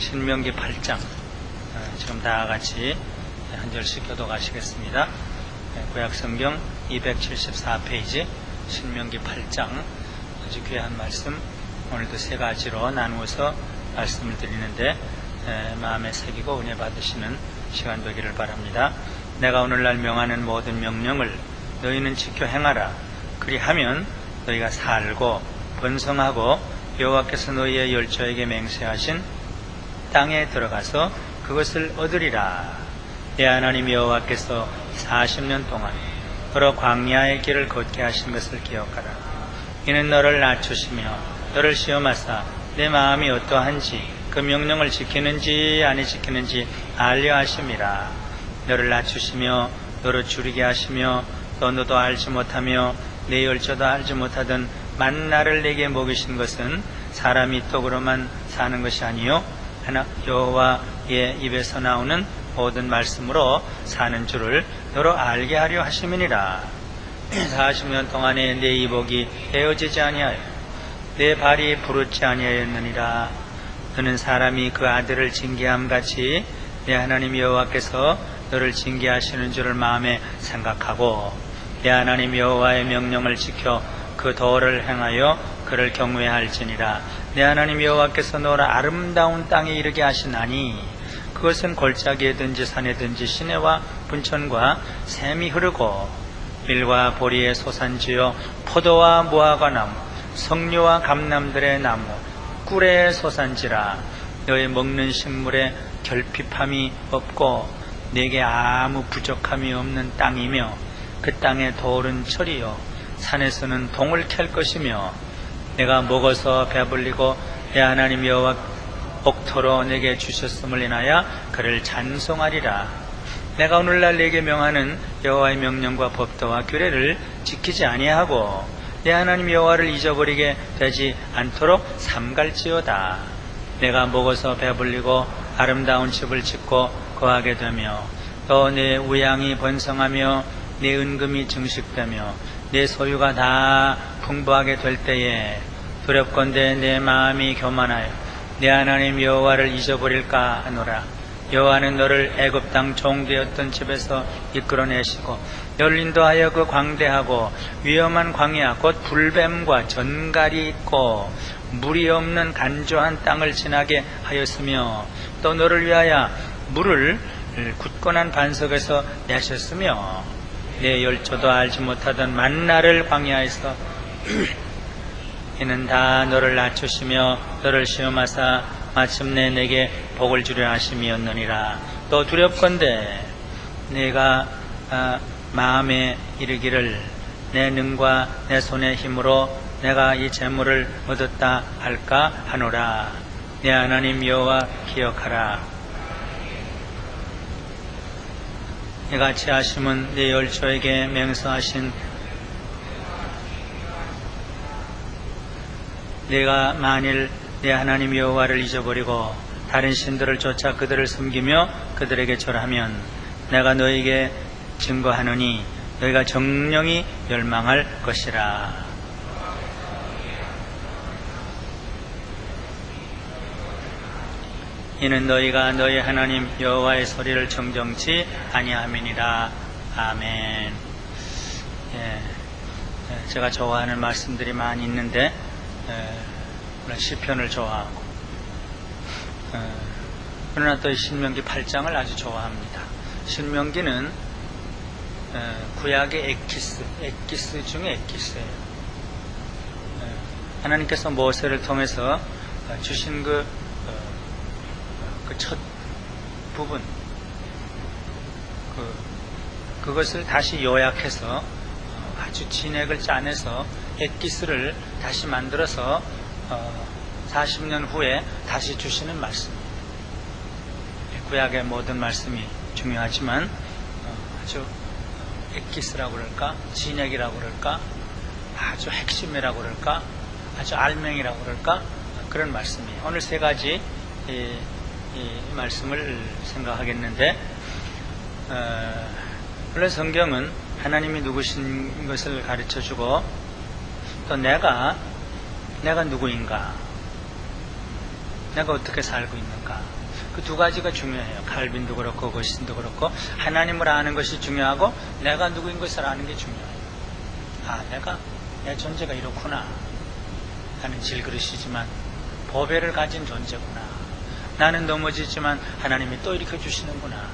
신명기 8장 지금 다 같이 한 절씩 교독하시겠습니다. 구약성경 274페이지 신명기 8장 아주 귀한 말씀, 오늘도 세 가지로 나누어서 말씀을 드리는데 마음에 새기고 은혜 받으시는 시간 되기를 바랍니다. 내가 오늘날 명하는 모든 명령을 너희는 지켜 행하라. 그리하면 너희가 살고 번성하고 여호와께서 너희의 열조에게 맹세하신 땅에 들어가서 그것을 얻으리라. 내 하나님 여호와께서 40년 동안 너로 광야의 길을 걷게 하신 것을 기억하라. 이는 너를 낮추시며 너를 시험하사 내 마음이 어떠한지 그 명령을 지키는지 아니 지키는지 알려 하심이라. 너를 낮추시며 너를 줄이게 하시며 또 너도 알지 못하며 내 열조도 알지 못하던 만나를 내게 먹이신 것은 사람이 떡으로만 사는 것이 아니요 하나 여호와의 입에서 나오는 모든 말씀으로 사는 줄을 너로 알게 하려 하심이니라. 40년 동안에 내 이복이 헤어지지 아니하여 내 발이 부르지 아니하였느니라. 너는 사람이 그 아들을 징계함 같이 내 하나님 여호와께서 너를 징계하시는 줄을 마음에 생각하고 내 하나님 여호와의 명령을 지켜 그 도를 행하여 그를 경외할지니라. 내 하나님 여호와께서 너를 아름다운 땅에 이르게 하시나니 그것은 골짜기에든지 산에든지 시내와 분천과 샘이 흐르고 밀과 보리의 소산지요 포도와 무화과 나무 석류와 감람들의 나무 꿀의 소산지라. 너의 먹는 식물에 결핍함이 없고 내게 아무 부족함이 없는 땅이며 그 땅의 돌은 철이요 산에서는 동을 캘 것이며 내가 먹어서 배불리고 내 하나님 여호와 옥토로 내게 주셨음을 인하여 그를 찬송하리라. 내가 오늘날 내게 명하는 여호와의 명령과 법도와 규례를 지키지 아니하고 내 하나님 여호와를 잊어버리게 되지 않도록 삼갈지어다. 내가 먹어서 배불리고 아름다운 집을 짓고 거하게 되며 또 내 우양이 번성하며 내 은금이 증식되며 내 소유가 다 풍부하게 될 때에 두렵건대 내 마음이 교만하여 내 하나님 여호와를 잊어버릴까 하노라. 여호와는 너를 애굽 땅 종되었던 집에서 이끌어내시고 너를 인도하여 그 광대하고 위험한 광야 곧 불뱀과 전갈이 있고 물이 없는 간조한 땅을 지나게 하였으며 또 너를 위하여 물을 굳건한 반석에서 내셨으며 내 열조도 알지 못하던 만나를 광야에서 이는 다 너를 낮추시며 너를 시험하사 마침내 내게 복을 주려 하심이었느니라. 또 두렵건대 내가 마음에 이르기를 내 능과 내 손의 힘으로 내가 이 재물을 얻었다 할까 하노라. 내 하나님 여호와 기억하라. 이같이 하심은 내 열조에게 맹세하신 내가 만일 내 하나님 여호와를 잊어버리고 다른 신들을 쫓아 그들을 섬기며 그들에게 절하면 내가 너에게 증거하노니 너희가 정령이 멸망할 것이라. 이는 너희가 너희 하나님 여호와의 소리를 정정치 아니함이니라. 아멘. 제가 좋아하는 말씀들이 많이 있는데 시편을 좋아하고 그러나 또 신명기 8장을 아주 좋아합니다. 신명기는 구약의 엑기스 중에 엑기스예요. 하나님께서 모세를 통해서 주신 그 첫 부분 그것을 다시 요약해서 아주 진액을 짜내서 엑기스를 다시 만들어서 40년 후에 다시 주시는 말씀. 구약의 모든 말씀이 중요하지만 아주 엑기스라고 그럴까 진액이라고 그럴까 아주 핵심이라고 그럴까 아주 알맹이라고 그럴까 그런 말씀이에요. 오늘 세 가지 이 말씀을 생각하겠는데 물론 성경은 하나님이 누구신 것을 가르쳐주고 또 내가 누구인가 내가 어떻게 살고 있는가 그 두 가지가 중요해요. 칼빈도 그렇고 거신도 그렇고 하나님을 아는 것이 중요하고 내가 누구인 것을 아는 게 중요해요. 내가 내 존재가 이렇구나. 나는 질그릇이지만 보배를 가진 존재구나. 나는 넘어지지만 하나님이 또 일으켜 주시는구나.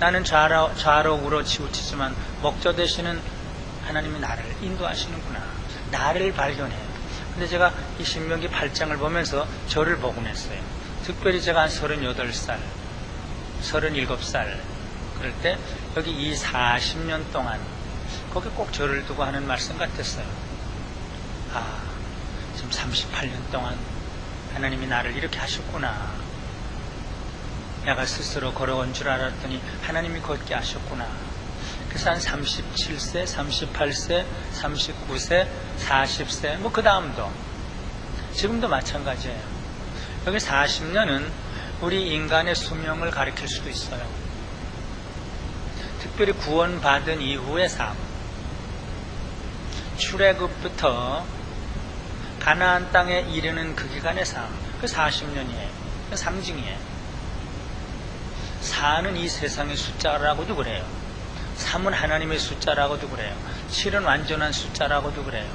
나는 좌로 우로 치우치지만 목자 되시는 하나님이 나를 인도하시는구나. 나를 발견해요. 근데 제가 이 신명기 8장을 보면서 저를 보곤 했어요. 특별히 제가 한 38살, 37살 그럴 때 여기 이 40년 동안 거기 꼭 저를 두고 하는 말씀 같았어요. 지금 38년 동안 하나님이 나를 이렇게 하셨구나. 내가 스스로 걸어온 줄 알았더니 하나님이 걷게 하셨구나. 그래서 한 37세, 38세, 39세, 40세 그 다음도 지금도 마찬가지예요. 여기 40년은 우리 인간의 수명을 가리킬 수도 있어요. 특별히 구원받은 이후의 삶, 출애굽부터 가나안 땅에 이르는 그 기간의 삶, 그 40년이에요. 그 상징이에요. 4는 이 세상의 숫자라고도 그래요. 3은 하나님의 숫자라고도 그래요. 7은 완전한 숫자라고도 그래요.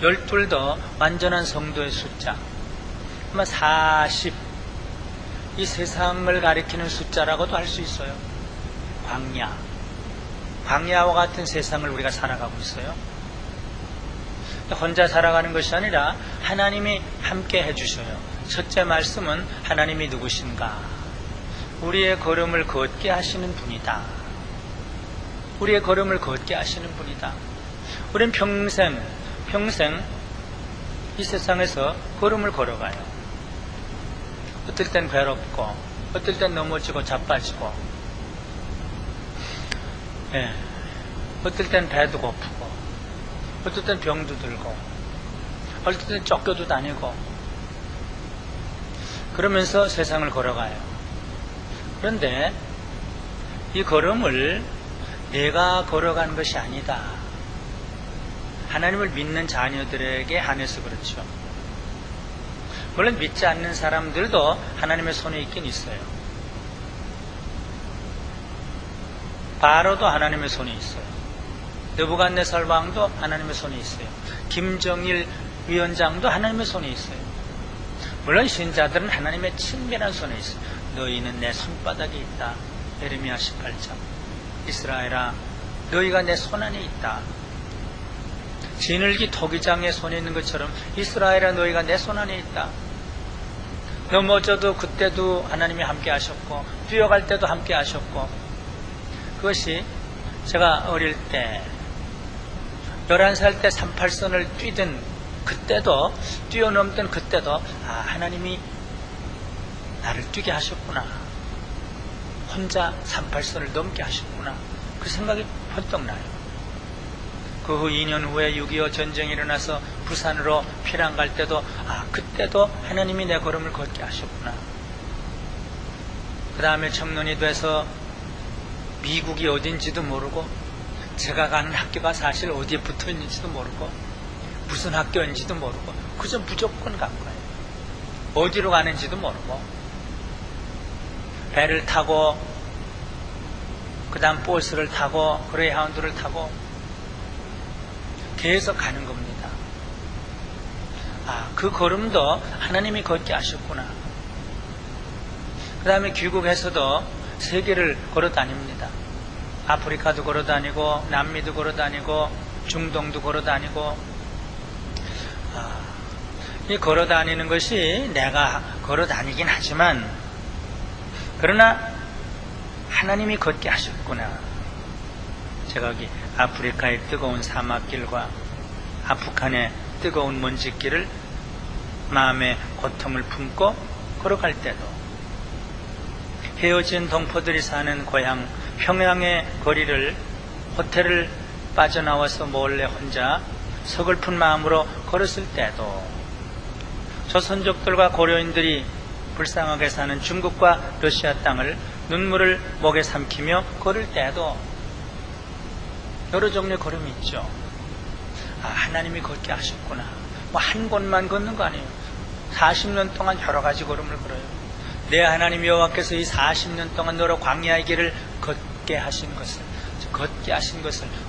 12도 완전한 성도의 숫자. 아마 40, 이 세상을 가리키는 숫자라고도 할 수 있어요. 광야와 같은 세상을 우리가 살아가고 있어요. 혼자 살아가는 것이 아니라 하나님이 함께 해주셔요. 첫째 말씀은 하나님이 누구신가? 우리의 걸음을 걷게 하시는 분이다. 우리의 걸음을 걷게 하시는 분이다. 우리는 평생 이 세상에서 걸음을 걸어가요. 어떨 땐 괴롭고 어떨 땐 넘어지고 자빠지고 어떨 땐 배도 고프고 어떨 땐 병도 들고 어떨 땐 쫓겨도 다니고 그러면서 세상을 걸어가요. 그런데 이 걸음을 내가 걸어가는 것이 아니다. 하나님을 믿는 자녀들에게 한해서 그렇죠. 물론 믿지 않는 사람들도 하나님의 손에 있긴 있어요. 바로도 하나님의 손에 있어요. 느부갓네살 왕도 하나님의 손에 있어요. 김정일 위원장도 하나님의 손에 있어요. 물론 신자들은 하나님의 친밀한 손에 있어요. 너희는 내 손바닥에 있다. 예레미야 18장. 이스라엘아, 너희가 내 손 안에 있다. 지늘기 토기장의 손에 있는 것처럼 이스라엘아, 너희가 내 손 안에 있다. 넘어져도 그때도 하나님이 함께 하셨고 뛰어갈 때도 함께 하셨고, 그것이 제가 어릴 때 11살 때 38선을 뛰던 그때도, 뛰어넘던 그때도 하나님이 나를 뛰게 하셨구나. 혼자 38선을 넘게 하셨구나. 그 생각이 번뜩 나요. 그 후 2년 후에 6.25 전쟁이 일어나서 부산으로 피난 갈 때도 그때도 하나님이 내 걸음을 걷게 하셨구나. 그 다음에 청년이 돼서 미국이 어딘지도 모르고 제가 가는 학교가 사실 어디에 붙어 있는지도 모르고 무슨 학교인지도 모르고 그저 무조건 간 거예요. 어디로 가는지도 모르고 배를 타고 그 다음 버스를 타고 그레이하운드를 타고 계속 가는 겁니다. 그 걸음도 하나님이 걷게 하셨구나. 그 다음에 귀국해서도 세계를 걸어 다닙니다. 아프리카도 걸어 다니고 남미도 걸어 다니고 중동도 걸어 다니고, 이 걸어 다니는 것이 내가 걸어 다니긴 하지만 그러나 하나님이 걷게 하셨구나. 제가 여기 아프리카의 뜨거운 사막길과 아프간의 뜨거운 먼지길을 마음의 고통을 품고 걸어갈 때도, 헤어진 동포들이 사는 고향 평양의 거리를, 호텔을 빠져나와서 몰래 혼자 서글픈 마음으로 걸었을 때도, 조선족들과 고려인들이 불쌍하게 사는 중국과 러시아 땅을 눈물을 목에 삼키며 걸을 때도 여러 종류의 걸음이 있죠. 하나님이 걷게 하셨구나. 한 곳만 걷는 거 아니에요. 40년 동안 여러 가지 걸음을 걸어요. 내 하나님 여호와께서 이 40년 동안 너로 광야의 길을 걷게 하신 것을,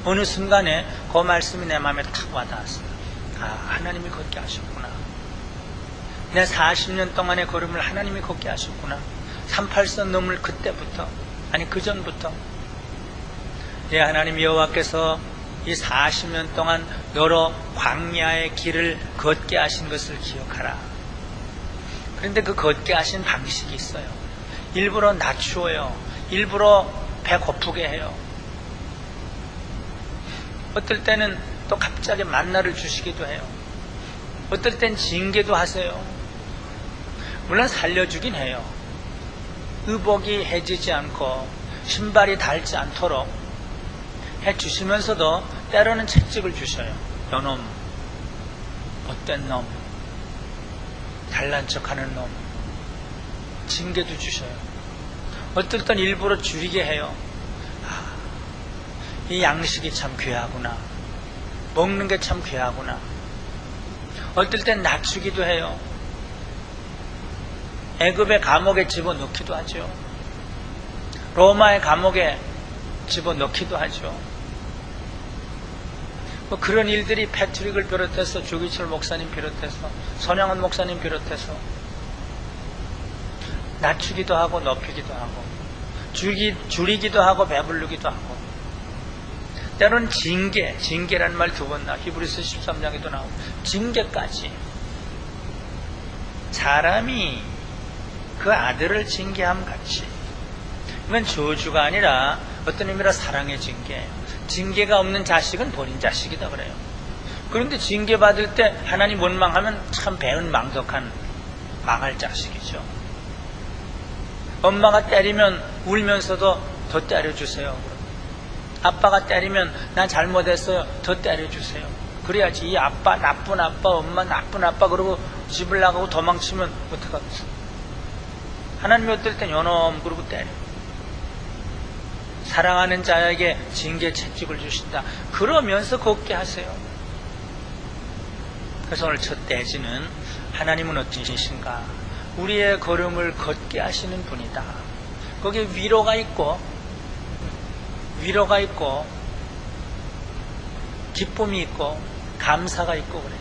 어느 순간에 그 말씀이 내 마음에 탁 와닿았어요. 하나님이 걷게 하셨구나. 내 40년 동안의 걸음을 하나님이 걷게 하셨구나. 38선 넘을 그때부터, 아니 그 전부터 내 하나님 여호와께서 이 40년 동안 너로 광야의 길을 걷게 하신 것을 기억하라. 그런데 그 걷게 하신 방식이 있어요. 일부러 낮추어요. 일부러 배 고프게 해요. 어떨 때는 또 갑자기 만나를 주시기도 해요. 어떨 땐 징계도 하세요. 물론 살려주긴 해요. 의복이 해지지 않고 신발이 닳지 않도록 해주시면서도 때로는 채찍을 주셔요. 너놈, 못된 놈, 잘난 척하는 놈, 징계도 주셔요. 어떨 땐 일부러 줄이게 해요. 이 양식이 참 귀하구나. 먹는 게 참 귀하구나. 어떨 땐 낮추기도 해요. 애굽의 감옥에 집어넣기도 하죠. 로마의 감옥에 집어넣기도 하죠. 뭐 그런 일들이 패트릭을 비롯해서 조기철 목사님 비롯해서 손양원 목사님 비롯해서 낮추기도 하고 높이기도 하고 줄이기도 하고 배부르기도 하고 때로는 징계라는 말 2번 나와. 히브리서 13장에도 나오고 징계까지. 사람이 그 아들을 징계함 같이. 이건 저주가 아니라 어떤 의미로 사랑의 징계예요. 징계가 없는 자식은 본인 자식이다 그래요. 그런데 징계받을 때 하나님 원망하면 참 배은망덕한 망할 자식이죠. 엄마가 때리면 울면서도 더 때려주세요. 아빠가 때리면 난 잘못했어요. 더 때려주세요. 그래야지 이 아빠 나쁜 아빠, 엄마 나쁜 아빠 그러고 집을 나가고 도망치면 어떡하겠어. 하나님이 어떨 땐 요놈 그러고 때려. 사랑하는 자에게 징계 채찍을 주신다. 그러면서 걷게 하세요. 그래서 오늘 첫 대지는 하나님은 어떠신가? 우리의 걸음을 걷게 하시는 분이다. 거기에 위로가 있고 기쁨이 있고 감사가 있고 그래요.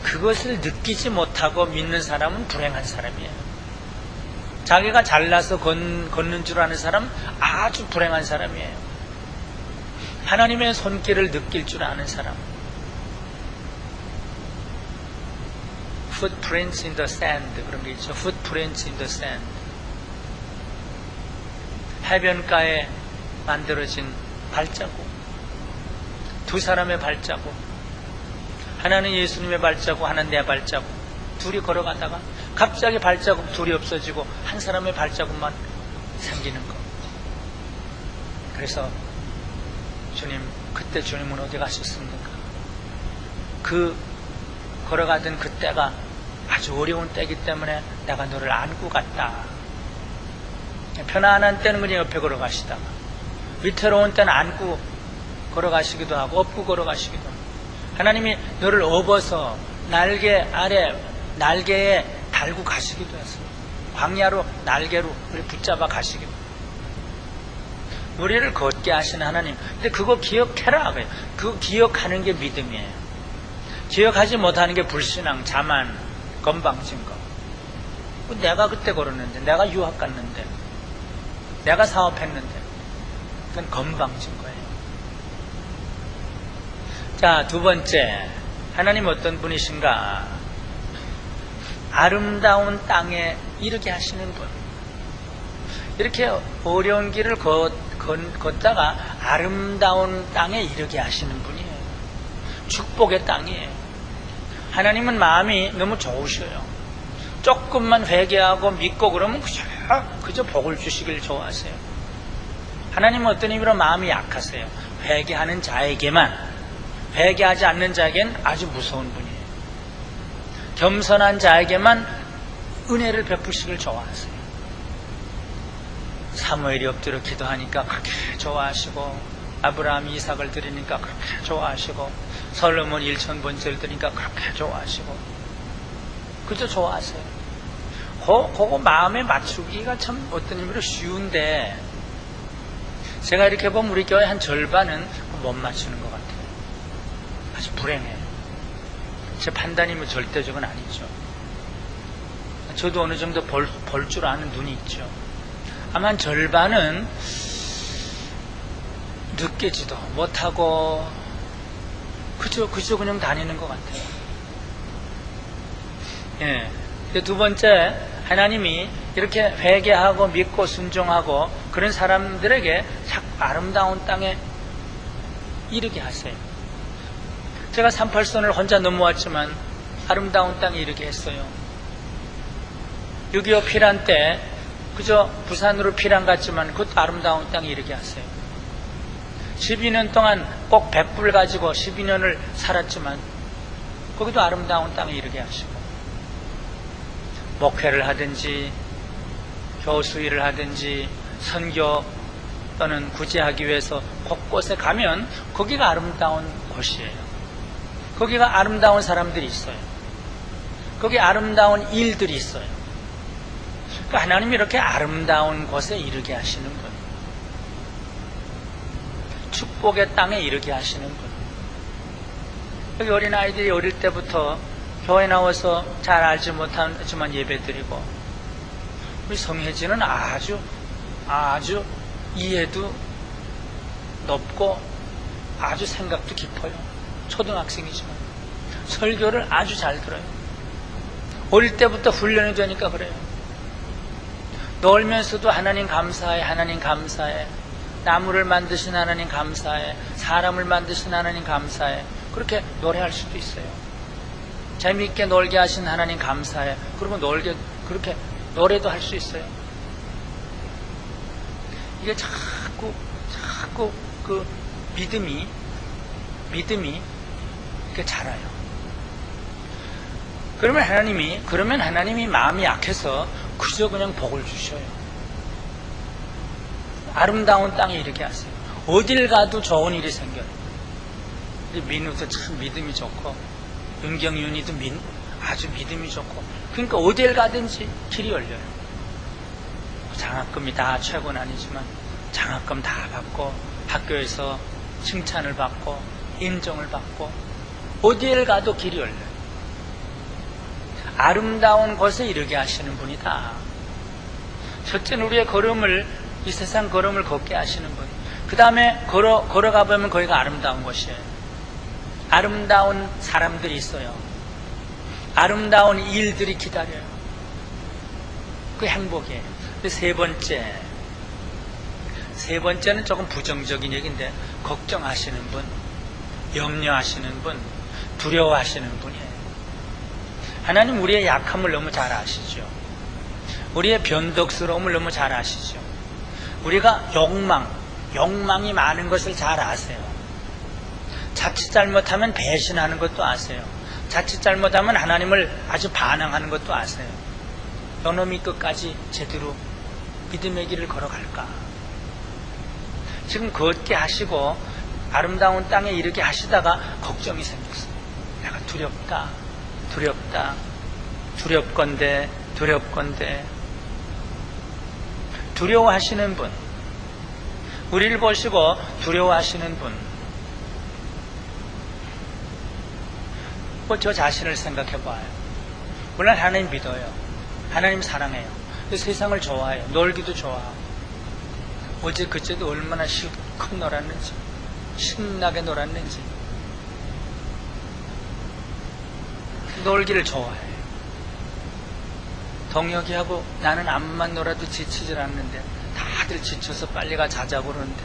그것을 느끼지 못하고 믿는 사람은 불행한 사람이에요. 자기가 잘나서 걷는 줄 아는 사람 아주 불행한 사람이에요. 하나님의 손길을 느낄 줄 아는 사람. Footprints in the sand 그런 게 있죠. Footprints in the sand. 해변가에 만들어진 발자국. 두 사람의 발자국. 하나는 예수님의 발자국, 하나는 내 발자국. 둘이 걸어가다가 갑자기 발자국 둘이 없어지고 한 사람의 발자국만 생기는 것. 그래서 주님, 그때 주님은 어디 가셨습니까? 그 걸어가던 그 때가 아주 어려운 때이기 때문에 내가 너를 안고 갔다. 편안한 때는 그냥 옆에 걸어가시다가 위태로운 때는 안고 걸어가시기도 하고 업고 걸어가시기도 하고 하나님이 너를 업어서 날개 아래 날개에 달고 가시기도 했어요. 광야로 날개로 우리 붙잡아 가시기도. 우리를 걷게 하시는 하나님. 근데 그거 기억해라. 그거 기억하는 게 믿음이에요. 기억하지 못하는 게 불신앙, 자만, 건방진 거. 내가 그때 걸었는데, 내가 유학 갔는데, 내가 사업했는데, 그건 건방진 거예요. 자, 두 번째, 하나님 어떤 분이신가? 아름다운 땅에 이르게 하시는 분. 이렇게 어려운 길을 걷다가 아름다운 땅에 이르게 하시는 분이에요. 축복의 땅이에요. 하나님은 마음이 너무 좋으셔요. 조금만 회개하고 믿고 그러면 그저 복을 주시길 좋아하세요. 하나님은 어떤 의미로 마음이 약하세요. 회개하는 자에게만, 회개하지 않는 자에겐 아주 무서운 분이에요. 겸손한 자에게만 은혜를 베푸시길 좋아하세요. 사무엘이 엎드려 기도하니까 그렇게 좋아하시고, 아브라함이 이삭을 드리니까 그렇게 좋아하시고, 솔로몬 1000번째를 드리니까 그렇게 좋아하시고, 그저 좋아하세요. 그거 마음에 맞추기가 참 어떤 의미로 쉬운데, 제가 이렇게 보면 우리 교회 한 절반은 못 맞추는 것 같아요. 아주 불행해요. 제 판단이 뭐 절대적은 아니죠. 저도 어느 정도 볼 줄 아는 눈이 있죠. 아마 한 절반은 느끼지도 못하고 그저 그냥 다니는 것 같아요. 예. 두 번째, 하나님이 이렇게 회개하고 믿고 순종하고 그런 사람들에게 참 아름다운 땅에 이르게 하세요. 제가 38선을 혼자 넘어왔지만 아름다운 땅에 이르게 했어요. 6.25 피란 때 그저 부산으로 피란 갔지만 그것도 아름다운 땅에 이르게 하세요. 12년 동안 꼭 100불 가지고 12년을 살았지만 거기도 아름다운 땅에 이르게 하시고, 목회를 하든지 교수 일을 하든지 선교 또는 구제하기 위해서 곳곳에 가면 거기가 아름다운 곳이에요. 거기가 아름다운 사람들이 있어요. 거기 아름다운 일들이 있어요. 그러니까 하나님이 이렇게 아름다운 곳에 이르게 하시는 분, 축복의 땅에 이르게 하시는 분. 여기 어린아이들이 어릴 때부터 교회 나와서 잘 알지 못하지만 예배드리고, 우리 성혜진은 아주 이해도 높고 아주 생각도 깊어요. 초등학생이지만 설교를 아주 잘 들어요. 어릴 때부터 훈련이 되니까 그래요. 놀면서도 하나님 감사해, 하나님 감사해, 나무를 만드신 하나님 감사해, 사람을 만드신 하나님 감사해, 그렇게 노래할 수도 있어요. 재미있게 놀게 하신 하나님 감사해, 그러면 그렇게 노래도 할 수 있어요. 이게 자꾸 그 믿음이 이렇게 자라요. 그러면 하나님이 마음이 약해서 그저 그냥 복을 주셔요. 아름다운 땅에 이르게 하세요. 어딜 가도 좋은 일이 생겨요. 민우도 참 믿음이 좋고, 윤경윤이도 아주 믿음이 좋고, 그러니까 어딜 가든지 길이 열려요. 장학금이 다 최고는 아니지만 장학금 다 받고, 학교에서 칭찬을 받고 인정을 받고, 어딜 가도 길이 열려요. 아름다운 곳에 이르게 하시는 분이다. 첫째는 우리의 이 세상 걸음을 걷게 하시는 분. 그 다음에 걸어가 보면 거기가 아름다운 곳이에요. 아름다운 사람들이 있어요. 아름다운 일들이 기다려요. 그 행복이에요. 세 번째는 조금 부정적인 얘기인데, 걱정하시는 분, 염려하시는 분, 두려워하시는 분이에요. 하나님 우리의 약함을 너무 잘 아시죠. 우리의 변덕스러움을 너무 잘 아시죠. 우리가 욕망이 많은 것을 잘 아세요. 자칫 잘못하면 배신하는 것도 아세요. 자칫 잘못하면 하나님을 아주 반항하는 것도 아세요. 요놈이 끝까지 제대로 믿음의 길을 걸어갈까? 지금 걷게 하시고 아름다운 땅에 이르게 하시다가 걱정이 생겼어요. 내가 두렵건대. 두려워하시는 분, 우리를 보시고 두려워하시는 분, 저 자신을 생각해봐요. 물론 하나님 믿어요. 하나님 사랑해요. 세상을 좋아해요. 놀기도 좋아하고, 어제 그제도 얼마나 실컷 놀았는지, 신나게 놀았는지, 놀기를 좋아해요. 동혁이하고 나는 암만 놀아도 지치질 않는데 다들 지쳐서 빨리 자자고 그러는데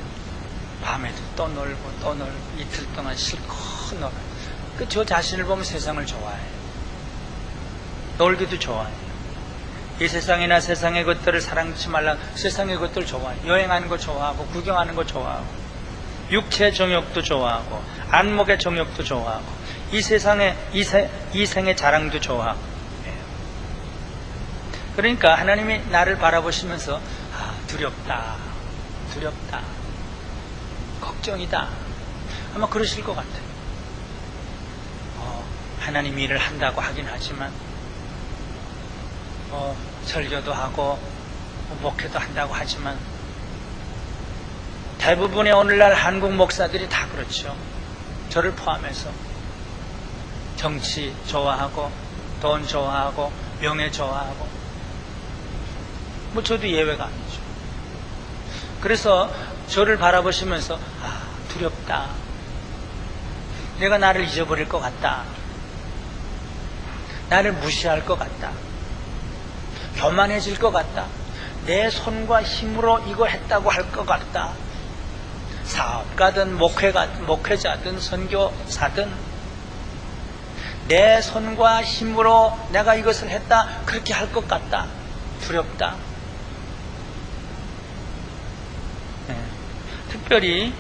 밤에도 또 놀고 이틀 동안 실컷 놀아요. 저 자신을 보면 세상을 좋아해요. 놀기도 좋아해요. 이 세상이나 세상의 것들을 사랑치 말라. 세상의 것들 좋아해요. 여행하는 거 좋아하고, 구경하는 거 좋아하고, 육체의 정욕도 좋아하고, 안목의 정욕도 좋아하고, 이 세상의 이생의 자랑도 좋아하고. 그러니까 하나님이 나를 바라보시면서 두렵다, 걱정이다, 아마 그러실 것 같아요. 하나님이 일을 한다고 하긴 하지만 설교도 하고 목회도 한다고 하지만 대부분의 오늘날 한국 목사들이 다 그렇죠. 저를 포함해서 정치 좋아하고 돈 좋아하고 명예 좋아하고 저도 예외가 아니죠. 그래서 저를 바라보시면서 두렵다. 내가 나를 잊어버릴 것 같다. 나를 무시할 것 같다. 교만해질 것 같다. 내 손과 힘으로 이거 했다고 할 것 같다. 사업가든 목회자든 선교사든 내 손과 힘으로 내가 이것을 했다 그렇게 할 것 같다. 두렵다. 특별히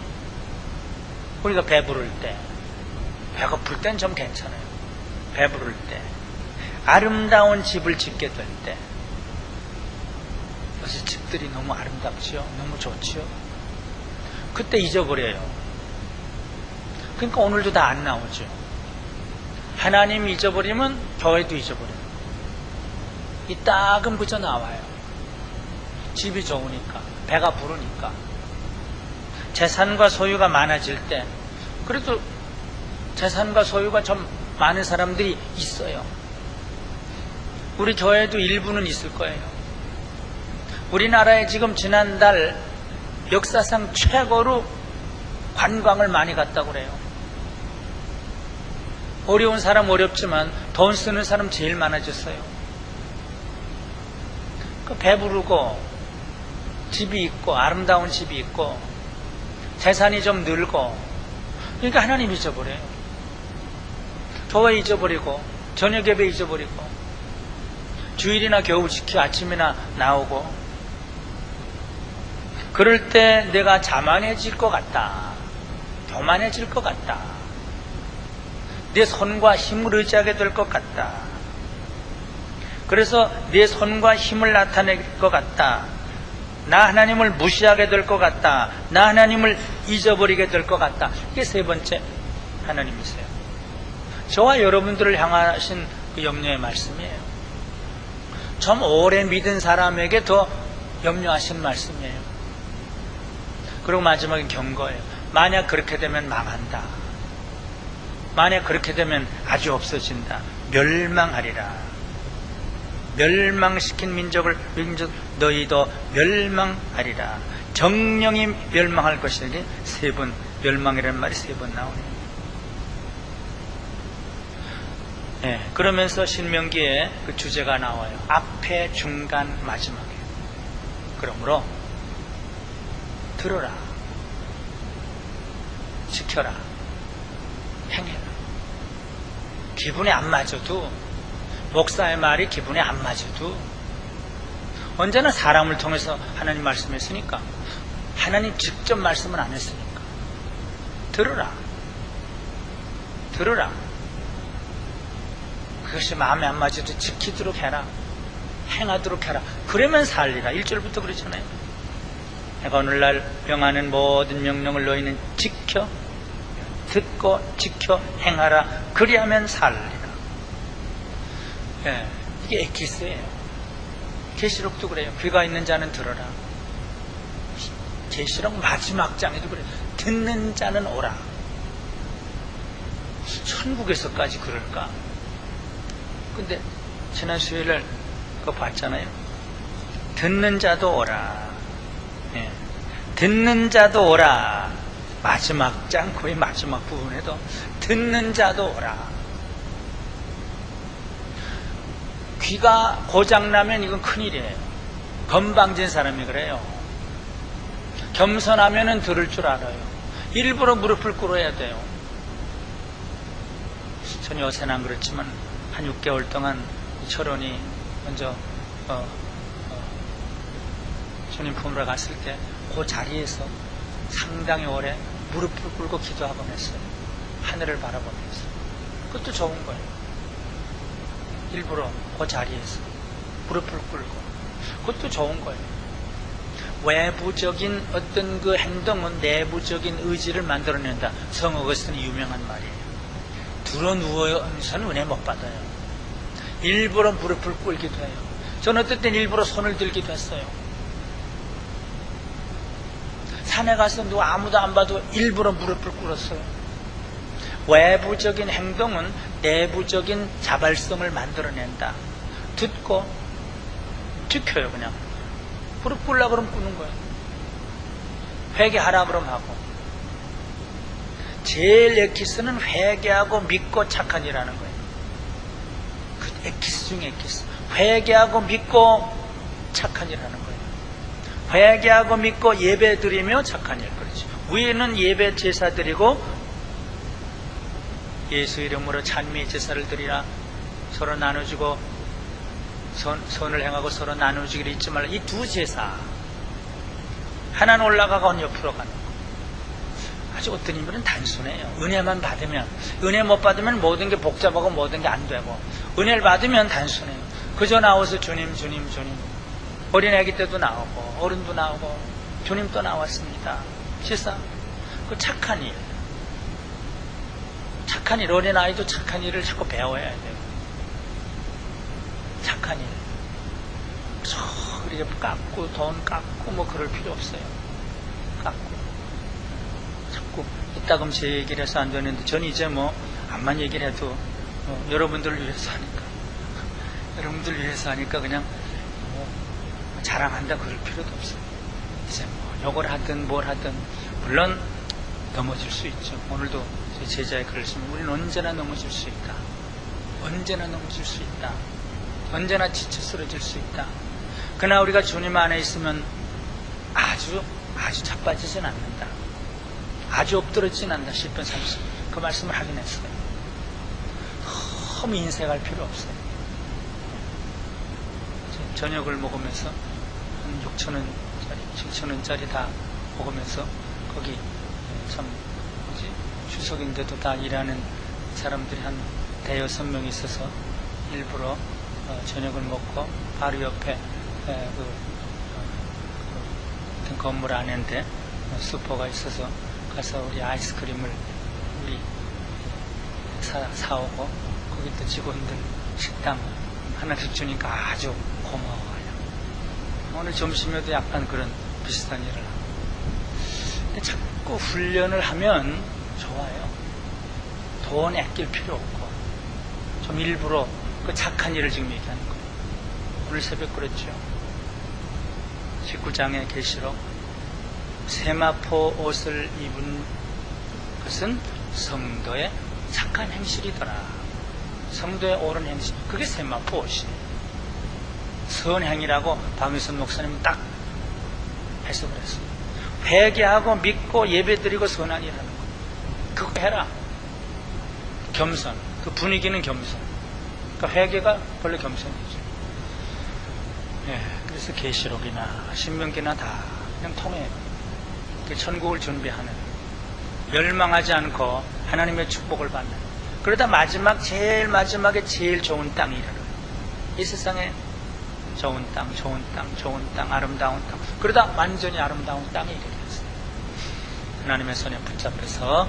우리가 배부를 때, 배고플 땐 좀 괜찮아요. 배부를 때, 아름다운 집을 짓게 될 때, 요새 집들이 너무 아름답지요? 너무 좋지요? 그때 잊어버려요. 그러니까 오늘도 다 안 나오죠. 하나님 잊어버리면 교회도 잊어버려요. 이따금 그저 나와요. 집이 좋으니까, 배가 부르니까. 재산과 소유가 많아질 때, 그래도 재산과 소유가 좀 많은 사람들이 있어요. 우리 교회도 일부는 있을 거예요. 우리나라에 지금 지난달 역사상 최고로 관광을 많이 갔다고 그래요. 어려운 사람 어렵지만 돈 쓰는 사람 제일 많아졌어요. 배부르고 집이 있고 아름다운 집이 있고 재산이 좀 늘고, 그러니까 하나님 잊어버려요. 교회 잊어버리고 저녁 예배 잊어버리고 주일이나 겨우 지켜 아침이나 나오고, 그럴 때 내가 자만해질 것 같다. 교만해질 것 같다. 내 손과 힘을 의지하게 될 것 같다. 그래서 내 손과 힘을 나타낼 것 같다. 나 하나님을 무시하게 될 것 같다. 나 하나님을 잊어버리게 될 것 같다. 이게 세 번째 하나님이세요. 저와 여러분들을 향하신 그 염려의 말씀이에요. 좀 오래 믿은 사람에게 더 염려하신 말씀이에요. 그리고 마지막에 경고예요. 만약 그렇게 되면 망한다. 만약 그렇게 되면 아주 없어진다. 멸망하리라. 멸망시킨 민족 너희도 멸망하리라. 정령이 멸망할 것이니 세 번 멸망이라는 말이 세 번 나오네요. 그러면서 신명기에 그 주제가 나와요. 앞에, 중간, 마지막에. 그러므로 들어라, 지켜라, 행해라. 기분에 안 맞아도, 목사의 말이 기분에 안 맞아도, 언제나 사람을 통해서 하나님 말씀했으니까, 하나님 직접 말씀은 안 했으니까 들으라, 들으라. 그것이 마음에 안 맞아도 지키도록 해라, 행하도록 해라. 그러면 살리라. 1절부터 그렇잖아요. 내가 오늘날 명하는 모든 명령을 너희는 지켜, 듣고 지켜 행하라. 그리하면 살리라. 이게 엑기스예요. 계시록도 그래요. 귀가 있는 자는 들어라. 계시록 마지막 장에도 그래요. 듣는 자는 오라. 천국에서까지 그럴까? 근데 지난 수요일날 그거 봤잖아요. 듣는 자도 오라. 듣는 자도 오라. 마지막 장, 거의 마지막 부분에도 듣는 자도 오라. 귀가 고장나면 이건 큰일이에요. 건방진 사람이 그래요. 겸손하면은 들을 줄 알아요. 일부러 무릎을 꿇어야 돼요. 전 요새는 안 그렇지만 한 6개월 동안 철원이 먼저 주님 품으러 갔을 때 그 자리에서 상당히 오래 무릎을 꿇고 기도하곤 했어요. 하늘을 바라보면서. 그것도 좋은 거예요. 일부러 그 자리에서 무릎을 꿇고. 그것도 좋은 거예요. 외부적인 어떤 그 행동은 내부적인 의지를 만들어낸다. 성 어거스틴이 유명한 말이에요. 들어 누워서는 은혜 못 받아요. 일부러 무릎을 꿇기도 해요. 저는 어떨 땐 일부러 손을 들기도 했어요. 산에 가서 누가 아무도 안 봐도 일부러 무릎을 꿇었어요. 외부적인 행동은 내부적인 자발성을 만들어낸다. 듣고 지켜요. 그냥 무릎 꿇으려고 그러면 꿇는 거예요. 회개하라 그러면 하고. 제일 에키스는 회개하고 믿고 착한 일하는 거예요. 그 에키스 중에 에키스. 회개하고 믿고 착한 일하는 거예요. 회개하고 믿고 예배 드리며 착한 일. 그렇죠. 위에는 예배 제사 드리고 예수 이름으로 찬미 제사를 드리라. 서로 나눠주고 선을 행하고 서로 나눠주기를 잊지 말라. 이 두 제사. 하나는 올라가고 옆으로 가는 거. 아주 어떤 인물은 단순해요. 은혜만 받으면, 은혜 못 받으면 모든 게 복잡하고 모든 게 안 되고, 은혜를 받으면 단순해요. 그저 나와서 주님 주님 주님. 어린애기 때도 나오고 어른도 나오고 주님도 나왔습니다. 실상 그 착한 일, 착한 일, 어린아이도 착한 일을 자꾸 배워야 돼요. 착한 일. 이렇게 깎고 돈 깎고 뭐 그럴 필요 없어요. 깎고 자꾸 이따금 제 얘기를 해서 안 되는데 전 이제 뭐 암만 얘기를 해도 여러분들을 위해서 하니까 여러분들 위해서 하니까 그냥 뭐 자랑한다 그럴 필요도 없어요. 이제 뭐 욕을 하든 뭘 하든 물론 넘어질 수 있죠. 오늘도 제 제자의 글을 쓰면 우리는 언제나 넘어질 수 있다. 언제나 넘어질 수 있다. 언제나 지쳐 쓰러질 수 있다. 그러나 우리가 주님 안에 있으면 아주 자빠지진 않는다. 아주 엎드러지진 않는다. 시편 30. 그 말씀을 하긴 했어요. 너무 인색할 필요 없어요. 저녁을 먹으면서 한 6,000원짜리, 7,000원짜리 다 먹으면서 거기 참 뭐지? 추석인데도 다 일하는 사람들이 한 대여섯 명 있어서 일부러 저녁을 먹고 바로 옆에 같은 건물 안인데 슈퍼가 있어서 가서 우리 아이스크림을 우리 사오고 거기 또 직원들 식당 하나씩 주니까 아주 고마워요. 오늘 점심에도 약간 그런 비슷한 일을 하고. 근데 자꾸 훈련을 하면 좋아요. 돈 아낄 필요 없고 좀 일부러 그 착한 일을 지금 얘기하는 거예요. 오늘 새벽 그랬죠. 19장의 계시록 세마포 옷을 입은 것은 성도의 착한 행실이더라. 성도의 옳은 행실. 그게 세마포 옷이에요. 선행이라고 박유선 목사님이 딱 해석을 했어요. 회개하고 믿고 예배드리고 선한 일 하는 거. 그거 해라. 겸손. 그 분위기는 겸손. 그러니까 회개가 원래 겸손이죠. 예, 그래서 계시록이나 신명기나 다 그냥 통해요. 천국을 준비하는, 멸망하지 않고 하나님의 축복을 받는. 그러다 제일 마지막에 제일 좋은 땅이 이르러. 이 세상에 좋은 땅, 아름다운 땅. 그러다 완전히 아름다운 땅에 이르렀어요. 하나님의 손에 붙잡혀서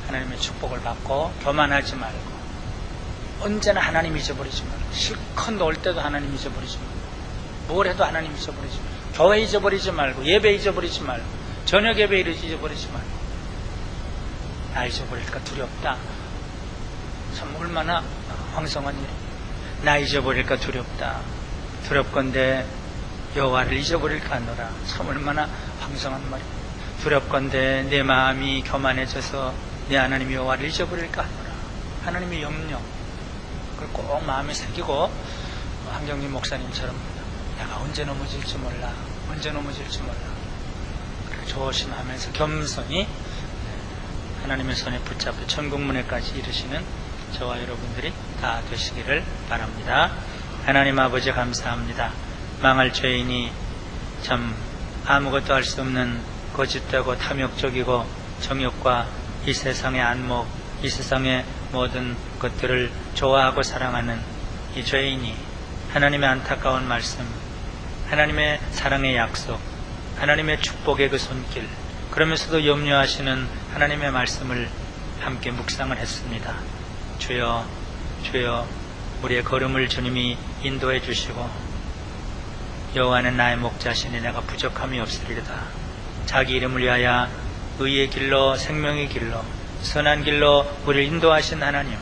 하나님의 축복을 받고 교만하지 말고 언제나 하나님 잊어버리지 말고 실컷 놀 때도 하나님 잊어버리지 말고 뭘 해도 하나님 잊어버리지 말고 교회 잊어버리지 말고 예배 잊어버리지 말고 저녁 예배 잊어버리지 말고 나 잊어버릴까 두렵다. 참 얼마나 황성한 일. 나 잊어버릴까 두렵다. 두렵건대 여호와를 잊어버릴까 하노라. 참 얼마나 황성한 말이야. 두렵건대 내 마음이 교만해져서 내 하나님 여호와를 잊어버릴까 하노라. 하나님의 염려 그걸 꼭 마음에 새기고 한경림 목사님처럼 내가 언제 넘어질지 몰라. 그래 조심하면서 겸손히 하나님의 손에 붙잡혀 천국문에까지 이르시는 저와 여러분들이 다 되시기를 바랍니다. 하나님 아버지 감사합니다. 망할 죄인이 참 아무것도 할 수 없는 거짓되고 탐욕적이고 정욕과 이 세상의 안목, 이 세상의 모든 것들을 좋아하고 사랑하는 이 죄인이 하나님의 안타까운 말씀, 하나님의 사랑의 약속, 하나님의 축복의 그 손길, 그러면서도 염려하시는 하나님의 말씀을 함께 묵상을 했습니다. 주여, 주여, 우리의 걸음을 주님이 인도해 주시고 여호와는 나의 목자시니 내가 부족함이 없으리로다. 자기 이름을 위하여 의의 길로 생명의 길로 선한 길로 우리를 인도하신 하나님,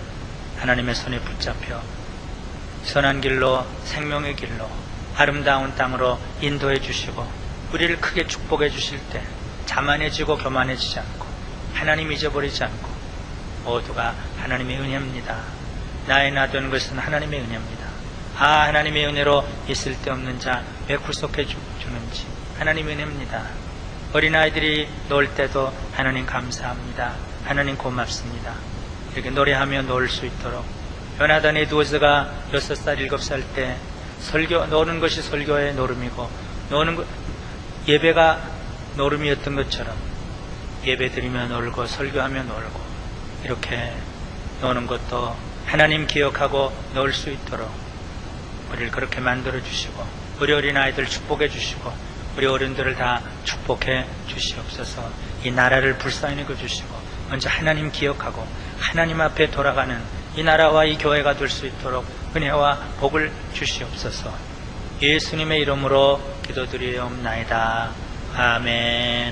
하나님의 손에 붙잡혀 선한 길로 생명의 길로 아름다운 땅으로 인도해 주시고 우리를 크게 축복해 주실 때 자만해지고 교만해지지 않고 하나님 잊어버리지 않고 모두가 하나님의 은혜입니다. 나의 나 되는 것은 하나님의 은혜입니다. 하나님의 은혜로 있을 데 없는 자 왜 구속해 주는지 하나님의 은혜입니다. 어린아이들이 놀 때도 하나님 감사합니다. 하나님 고맙습니다. 이렇게 노래하며 놀 수 있도록 요나단 에드워즈가 6살, 7살 때 노는 것이 설교의 노름이고 예배가 노름이었던 것처럼 예배 드리며 놀고 설교하며 놀고 이렇게 노는 것도 하나님 기억하고 놀 수 있도록 우리를 그렇게 만들어 주시고 우리 어린아이들 축복해 주시고 우리 어른들을 다 축복해 주시옵소서. 이 나라를 불쌍히 여겨 주시고 먼저 하나님 기억하고 하나님 앞에 돌아가는 이 나라와 이 교회가 될 수 있도록 은혜와 복을 주시옵소서. 예수님의 이름으로 기도드리옵나이다. 아멘.